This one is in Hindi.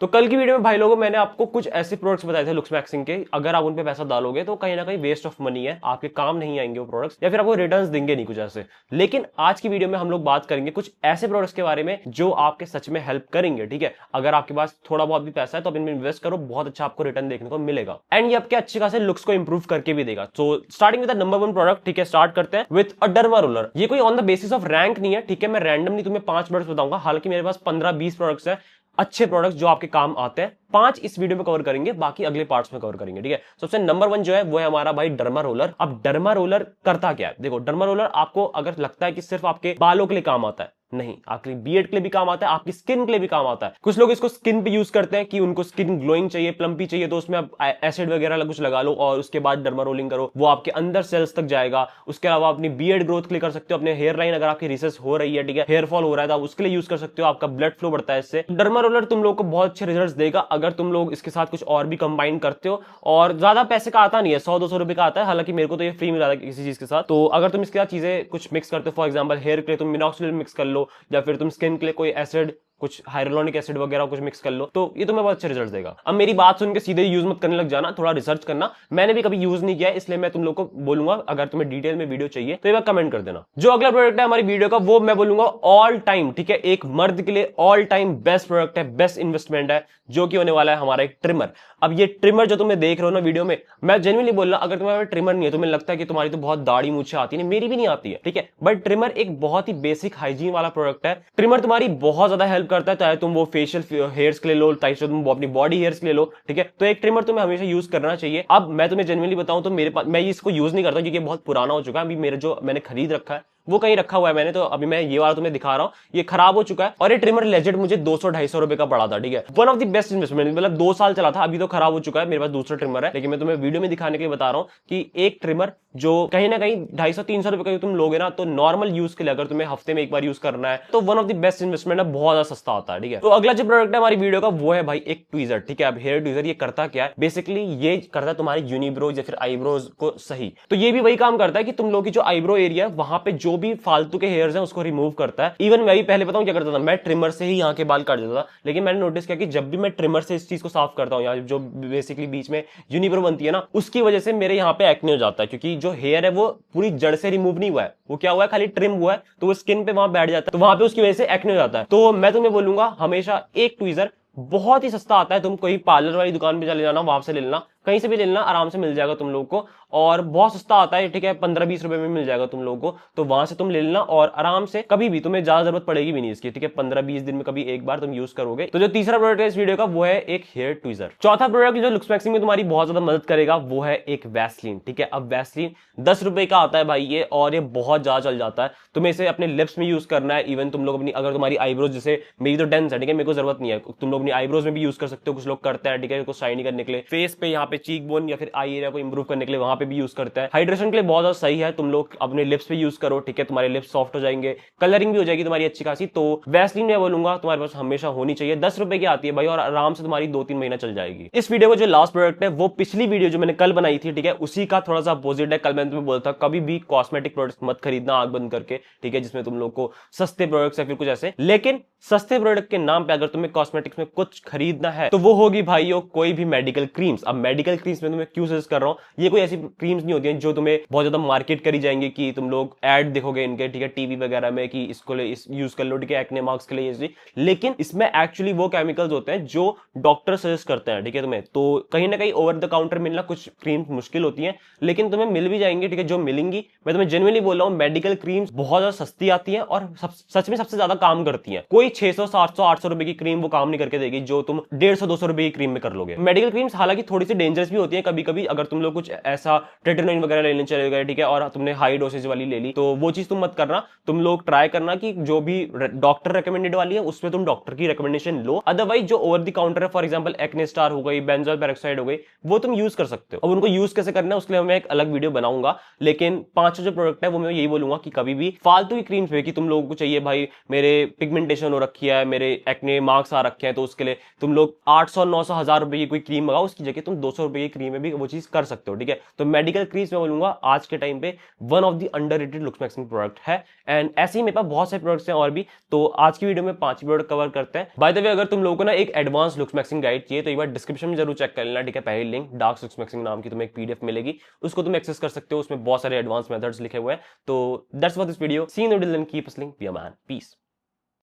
तो कल की वीडियो में भाई लोगों मैंने आपको कुछ ऐसे प्रोडक्ट्स बताए थे लुक्समैक्सिंग के, अगर आप उन पे पैसा डालोगे तो कहीं ना कहीं वेस्ट ऑफ मनी है, आपके काम नहीं आएंगे वो प्रोडक्ट्स, या फिर आपको रिटर्न्स देंगे नहीं कुछ ऐसे। लेकिन आज की वीडियो में हम लोग बात करेंगे कुछ ऐसे प्रोडक्ट्स के बारे में जो आपके सच में हेल्प करेंगे। ठीक है, अगर आपके पास थोड़ा बहुत भी पैसा है तो आप इनमें इन्वेस्ट करो, बहुत अच्छा आपको रिटर्न देखने को मिलेगा एंड ये आपके अच्छे खासे लुक्स को इंप्रूव करके भी देगा। तो starting with the number 1 product. ठीक है, स्टार्ट करते हैं विद अ डर्मा रोलर। ये कोई on the basis of rank नहीं है, ठीक है, मैं रैंडमली तुम्हें 5 प्रोडक्ट्स बताऊंगा, हालांकि मेरे पास 15-20 प्रोडक्ट्स हैं, अच्छे प्रोडक्ट्स जो आपके काम आते हैं। 5 इस वीडियो में कवर करेंगे, बाकी अगले पार्ट्स में कवर करेंगे। ठीक है, सबसे नंबर 1 जो है वो है हमारा भाई डर्मा रोलर। अब डर्मा रोलर करता क्या है, देखो डर्मा रोलर आपको अगर लगता है कि सिर्फ आपके बालों के लिए काम आता है, नहीं, आपके बियर्ड के लिए भी काम आता है, आपकी स्किन के लिए भी काम आता है। कुछ लोग इसको स्किन पे यूज करते हैं कि उनको स्किन ग्लोइंग चाहिए, प्लम्पी चाहिए, तो उसमें आप एसिड वगैरह कुछ लगा लो और उसके बाद डर्मा रोलिंग करो, वो आपके अंदर सेल्स तक जाएगा। उसके अलावा अपनी बियर्ड ग्रोथ के लिए कर सकते हो, अपने हेयर लाइन अगर आपकी रिसेस हो रही है, ठीक है, हेयर फॉल हो रहा है, तो आप उसके लिए यूज कर सकते हो, आपका ब्लड फ्लो बढ़ता है इससे। डर्मा रोलर तुम लोग को बहुत अच्छे रिजल्ट देगा अगर तुम लोग इसके साथ कुछ और भी कंबाइन करते हो, और ज्यादा पैसे का आता नहीं है, 100-200 रुपए का आता है, हालांकि मेरे को तो ये फ्री मिला था किसी चीज के साथ। तो अगर तुम इसके साथ चीजें कुछ मिक्स करते हो, फॉर एग्जाम्पल हेयर के लिए तुम मिनॉक्सिडिल मिक्स कर लो, या फिर तुम स्किन के लिए कोई एसिड, कुछ हाइड्रोनिक एसिड वगैरह कुछ मिक्स कर लो, तो ये तुम्हें बहुत अच्छे रिजल्ट देगा। अब मेरी बात सुन के सीधे यूज मत करने लग जाना, थोड़ा रिसर्च करना। मैंने भी कभी यूज नहीं किया है, इसलिए मैं तुम लोग को बोलूंगा अगर तुम्हें डिटेल में वीडियो चाहिए तो ये बात कमेंट कर देना। जो अगला प्रोडक्ट है हमारी वीडियो का, वो मैं बोलूंगा ऑल टाइम, ठीक है, एक मर्द के लिए ऑल टाइम बेस्ट प्रोडक्ट है, बेस्ट इन्वेस्टमेंट है, जो कि होने वाला है हमारा एक ट्रिमर। अब ये ट्रिमर जो तुम्हें देख रहे हो ना वीडियो में, मैं जेन्युइनली बोल रहा, अगर तुम्हारा ट्रिमर नहीं है, तुम्हें लगता है कि तुम्हारी तो बहुत दाढ़ी मूछें आती है, मेरी भी नहीं आती है, ठीक है, बट ट्रिमर एक बहुत ही बेसिक हाइजीन वाला प्रोडक्ट है। ट्रिमर तुम्हारी बहुत ज्यादा हेल्प करता है, चाहे तुम वो फेशियल हेयर्स के लिए लो, चाहे तुम अपनी बॉडी हेयर्स के लिए लो, ठीक है, तो एक ट्रिमर तुम्हें हमेशा यूज करना चाहिए। अब मैं तुम्हें जेन्युइनली बताऊं तो मेरे पास, मैं इसको यूज नहीं करता क्योंकि बहुत पुराना हो चुका है, अभी मेरे जो मैंने खरीद रखा है वो कहीं रखा हुआ है मैंने, तो अभी मैं ये वाला तुम्हें दिखा रहा हूं, ये खराब हो चुका है, और ये ट्रिमर लेजेंड मुझे 200-250 रुपए का पड़ा था। ठीक है, one of the best investment, मतलब 2 साल चला था, अभी तो खराब हो चुका है, मेरे पास दूसरा ट्रिमर है, लेकिन मैं तुम्हें वीडियो में दिखाने के लिए बता रहा हूं कि एक ट्रिमर जो कहीं ना कहीं 250-300 रुपए का तुम लोगे ना, तो नॉर्मल यूज के लिए अगर तुम्हें हफ्ते में एक बार यूज करना है तो one of the best investment है, बहुत ज्यादा सस्ता होता है। ठीक है, तो अगला जो प्रोडक्ट है हमारी वीडियो का वो है भाई एक ट्वीजर। ठीक है, अब हेयर ट्वीजर ये करता क्या है, बेसिकली ये करता है तुम्हारी यूनिब्रोज या फिर आईब्रोज को सही, तो ये भी वही काम करता है कि तुम लोग की जो आईब्रो एरिया है वहां पे जो भी फालतू के हेयर्स हैं उसको रिमूव करता है। इवन मैं भी पहले बताऊं क्या करता था, मैं ट्रिमर से ही यहाँ के बाल काट देता था, लेकिन मैंने नोटिस किया कि जब भी मैं ट्रिमर से इस चीज को साफ करता हूँ, यहाँ जो बेसिकली बीच में यूनिब्रो बनती है ना, उसकी वजह से मेरे यहाँ पे एक्ने हो जाता है, क्योंकि जो हेयर है वो पूरी जड़ से रिमूव नहीं हुआ है, वो क्या हुआ है, खाली ट्रिम हुआ है, तो वो स्किन पे वहां बैठ जाता है, तो वहां पे उसकी वजह से एक्ने हो जाता है। तो मैं तुम्हें बोलूंगा हमेशा एक ट्वीजर बहुत ही सस्ता आता है, तुम कोई पार्लर वाली दुकान पे चले जाना, वहां से ले लेना, कहीं से भी ले लेना, आराम से मिल जाएगा तुम लोग को, और बहुत सस्ता आता है। ठीक है, 15-20 रुपए में मिल जाएगा तुम लोगों को, तो वहां से तुम ले लेना, और आराम से कभी भी तुम्हें ज्यादा जरूरत पड़ेगी भी नहीं इसकी। ठीक है, 15-20 दिन में कभी एक बार तुम यूज करोगे। तो जो तीसरा प्रोडक्ट है इस वीडियो का वो है एक हेयर ट्वीजर। चौथा प्रोडक्ट जो लुक्समैक्सिंग में तुम्हारी बहुत ज्यादा मदद करेगा वो है एक वैसलीन। ठीक है, अब वैसलीन 10 रुपए का आता है भाई ये, और ये बहुत ज्यादा चल जाता है। तुम्हें इसे अपने लिप्स में यूज करना है, इवन तुम लोग अपनी, अगर तुम्हारी आईब्रोज, जैसे मेरी तो डेंस है, ठीक है, मेरे को जरूरत नहीं है, तुम लोग अपनी आईब्रोज में भी यूज कर सकते हो, कुछ लोग करते हैं, ठीक है, कुछ शाइनी करने के लिए, फेस पे यहाँ पे चीक बोन या फिर आई एरिया को इंप्रूव करने के लिए वहां पे भी यूज करते हैं, हाइड्रेशन के लिए बहुत ज्यादा सही है, तुम लोग अपने लिप्स पे यूज करो। ठीक है, तुम्हारे लिप्स सॉफ्ट हो जाएंगे, कलरिंग भी हो जाएगी तुम्हारी अच्छी खासी। तो वैसलीन मैं बोलूंगा तुम्हारे पास हमेशा होनी चाहिए, 10 रुपए की आती है भाई, और आराम से तुम्हारी 2-3 महीना चल जाएगी। इस वीडियो का जो लास्ट प्रोडक्ट है वो पिछली वीडियो जो मैंने कल बनाई थी, ठीक है, उसी का थोड़ा सा अपोजिट है। कल मैंने तुम्हें बोला था कभी भी कॉस्मेटिक प्रोडक्ट्स मत खरीदना आंख बंद करके, ठीक है, जिसमें तुम लोग को सस्ते प्रोडक्ट्स या फिर कुछ ऐसे, लेकिन सस्ते प्रोडक्ट के नाम पे अगर तुम्हें कॉस्मेटिक्स में कुछ खरीदना है तो वो होगी भाइयों कोई भी मेडिकल क्रीम्स। अब मेडिकल क्रीम्स में तुम्हें क्यों सजेस्ट कर रहा हूं, ये कोई ऐसी क्रीम्स नहीं होती हैं जो तुम्हें बहुत ज्यादा मार्केट करी जाएंगे कि तुम लोग ऐड देखोगे इनके, ठीक है, टीवी वगैरह में कि इसको यूज कर लो, ठीक है, एक्ने मार्क्स के लिए ये, लेकिन इसमें एक्चुअली वो केमिकल्स होते हैं जो डॉक्टर सजेस्ट करते हैं। ठीक है, तुम्हें तो कहीं ना कहीं ओवर द काउंटर मिलना कुछ क्रीम्स मुश्किल होती है, लेकिन तुम्हें मिल भी जाएंगी। ठीक है, जो मिलेंगी, मैं तुम्हें जेन्युइनली बोल रहा हूँ, मेडिकल क्रीम्स बहुत ज्यादा सस्ती आती है और सच में सबसे ज्यादा काम करती है। कोई 600-700-800 रुपए की क्रीम वो काम नहीं करके देगी जो तुम 150-200 रुपए की क्रीम में कर लोगे। मेडिकल क्रीम्स हालांकि थोड़ी सी डेंजरस भी होती है कभी कभी, अगर तुम लोग कुछ ऐसा ट्रेटिनोइन वगैरह लेने चले गए, ठीक है, और तुमने हाई डोसेज वाली ले ली, तो वो चीज तुम मत करना। तुम लोग ट्राई करना कि जो भी डॉक्टर रेकमेंडेड वाली है उसमें तुम डॉक्टर की रेकमेंडेशन लो, अदरवाइज जो ओवर द काउंटर है, फॉर एग्जांपल एक्ने स्टार हो गई, बेंजोल पेरोक्साइड हो गई, वो तुम यूज कर सकते हो। अब उनको यूज कैसे करना है उसके लिए मैं एक अलग वीडियो बनाऊंगा, लेकिन 5 जो प्रोडक्ट है वो मैं यही बोलूंगा कि कभी भी फालतू की क्रीम्स पे कि तुम लोगों को चाहिए भाई मेरे पिगमेंटेशन हो रखी है, मेरे एक्ने मार्क्स आ रखे हैं, तो उसके लिए तुम लोग 800, 900, 1000 रुपए की कोई क्रीम मंगाओ, उसकी जगह तुम 200 रुपए की क्रीम में भी वो चीज कर सकते हो, ठीक है। तो मेडिकल क्रीज मैं बोलूंगा आज के टाइम पे one of the underrated looks maxing product है। एंड ऐसे ही मेरे पास बहुत सारे प्रोडक्ट्स हैं और भी, तो आज की वीडियो में 5 प्रोडक्ट कवर करते हैं। बाय द वे, अगर तुम लोगों को ना एक एडवांस लुक्स मैक्सिंग गाइड चाहिए तो एक बार डिस्क्रिप्शन में जरूर चेक कर लेना, ठीक है। पहली लिंक डार्क लुक्स मैक्सिंग नाम की तुम्हें एक पीडीएफ मिलेगी, उसको तुम एक्सेस कर सकते हो। उसमें बहुत सारे एडवांस मेथड्स लिखे हुए हैं। तो that's for this video, see you in the video, keep hustling, be a man, piece.